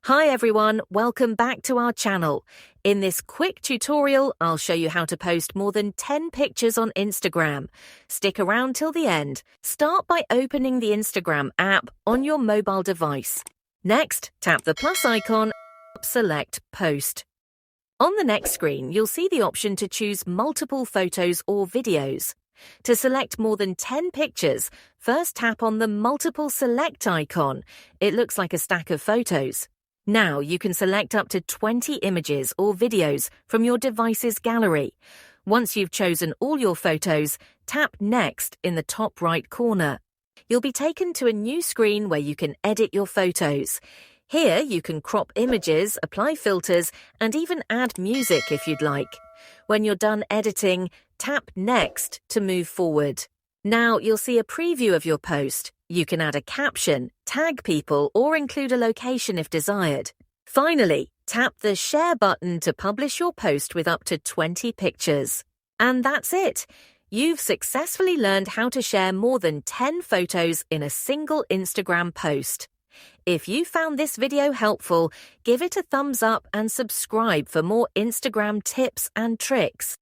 Hi everyone, welcome back to our channel. In this quick tutorial, I'll show you how to post more than 10 pictures on Instagram. Stick around till the end. Start by opening the Instagram app on your mobile device. Next, tap the plus icon, select Post. On the next screen, you'll see the option to choose multiple photos or videos. To select more than 10 pictures, first tap on the Multiple Select icon. It looks like a stack of photos. Now you can select up to 20 images or videos from your device's gallery. Once you've chosen all your photos, tap Next in the top right corner. You'll be taken to a new screen where you can edit your photos. Here you can crop images, apply filters, and even add music if you'd like. When you're done editing, tap Next to move forward. Now you'll see a preview of your post. You can add a caption, tag people, or include a location if desired. Finally, tap the Share button to publish your post with up to 20 pictures. And that's it. You've successfully learned how to share more than 10 photos in a single Instagram post. If you found this video helpful, give it a thumbs up and subscribe for more Instagram tips and tricks.